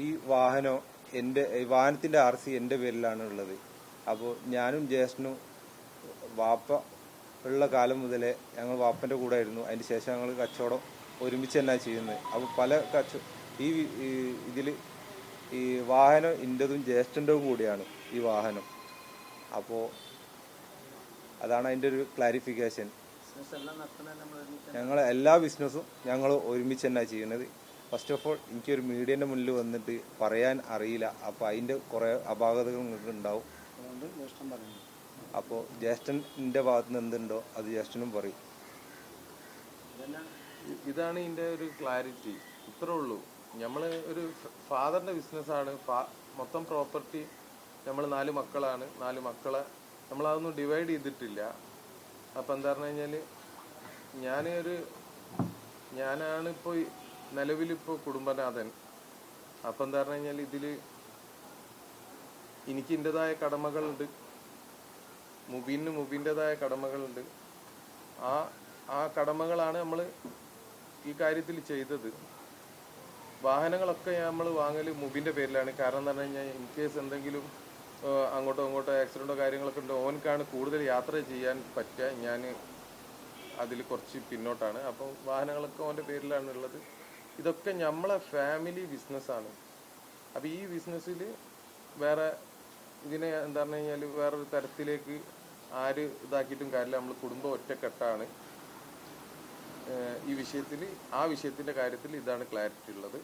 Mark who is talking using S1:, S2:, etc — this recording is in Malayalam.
S1: ഈ വാഹനം ഈ വാഹനത്തിന്റെ RC എൻ്റെ പേരിലാണ് ഉള്ളത്. അപ്പോൾ ഞാനും ജ്യേഷ്ഠനും വാപ്പ ഉള്ള കാലം മുതലേ ഞങ്ങൾ വാപ്പൻ്റെ കൂടെ ആയിരുന്നു. അതിന് ശേഷം ഞങ്ങൾ കച്ചവടം ഒരുമിച്ച് തന്നെ ചെയ്യുന്നത്. അപ്പോൾ പല ഈ ഇതിൽ ഈ വാഹനം എൻ്റെതും ജ്യേഷ്ഠൻ്റെതും കൂടിയാണ് ഈ വാഹനം. അപ്പോൾ അതാണ് അതിൻ്റെ ഒരു ക്ലാരിഫിക്കേഷൻ. ഞങ്ങൾ എല്ലാ ബിസിനസ്സും ഞങ്ങൾ ഒരുമിച്ച് തന്നെ ചെയ്യുന്നത്. ഫസ്റ്റ് ഓഫ് ഓൾ എനിക്കൊരു മീഡിയൻ്റെ മുന്നിൽ വന്നിട്ട് പറയാൻ അറിയില്ല. അപ്പോൾ അതിൻ്റെ കുറേ അപാകതകൾ നിങ്ങൾക്ക് ഉണ്ടാവും. അപ്പോൾ ജ്യേഷ്ഠൻ്റെ ഭാഗത്ത് നിന്ന് എന്തുണ്ടോ അത് ജ്യേഷ്ഠനും പറയും.
S2: ഇതാണ് ഇതിൻ്റെ ഒരു ക്ലാരിറ്റി. ഇത്രേ ഉള്ളൂ. നമ്മൾ ഒരു ഫാദറിൻ്റെ ബിസിനസ്സാണ്. മൊത്തം പ്രോപ്പർട്ടി നമ്മൾ 4 മക്കളാണ്. 4 മക്കളെ നമ്മളതൊന്നും ഡിവൈഡ് ചെയ്തിട്ടില്ല. അപ്പം എന്താ പറഞ്ഞു കഴിഞ്ഞാൽ ഞാനാണിപ്പോൾ നിലവിലിപ്പോൾ കുടുംബനാഥൻ. അപ്പം എന്താ പറഞ്ഞു കഴിഞ്ഞാൽ ഇതിൽ എനിക്ക് എൻ്റെതായ കടമകളുണ്ട്, മുബീൻ്റെതായ കടമകളുണ്ട്. ആ കടമകളാണ് നമ്മൾ ഈ കാര്യത്തിൽ ചെയ്തത്. വാഹനങ്ങളൊക്കെ നമ്മൾ വാങ്ങൽ മുബീൻ്റെ പേരിലാണ്. കാരണം എന്ന് പറഞ്ഞു കഴിഞ്ഞാൽ ഇൻ കേസ് എന്തെങ്കിലും അങ്ങോട്ടോ ആക്സിഡൻറ്റോ കാര്യങ്ങളൊക്കെ ഉണ്ട്, ഓനക്കാണ് കൂടുതൽ യാത്ര ചെയ്യാൻ പറ്റുക. ഞാൻ അതിൽ കുറച്ച് പിന്നോട്ടാണ്. അപ്പം വാഹനങ്ങളൊക്കെ ഓൻ്റെ പേരിലാണ് ഉള്ളത്. ഇതൊക്കെ നമ്മളെ ഫാമിലി ബിസിനസ്സാണ്. അപ്പോൾ ഈ ബിസിനസ്സിൽ വേറെ ഇതിനെ എന്താ പറഞ്ഞു കഴിഞ്ഞാൽ വേറൊരു തരത്തിലേക്ക് ആര് ഇതാക്കിയിട്ടും കാര്യമില്ല. നമ്മൾ കുടുംബം ഒറ്റക്കെട്ടാണ് ഈ വിഷയത്തിൽ. ആ വിഷയത്തിൻ്റെ കാര്യത്തിൽ ഇതാണ് ക്ലാരിറ്റി ഉള്ളത്.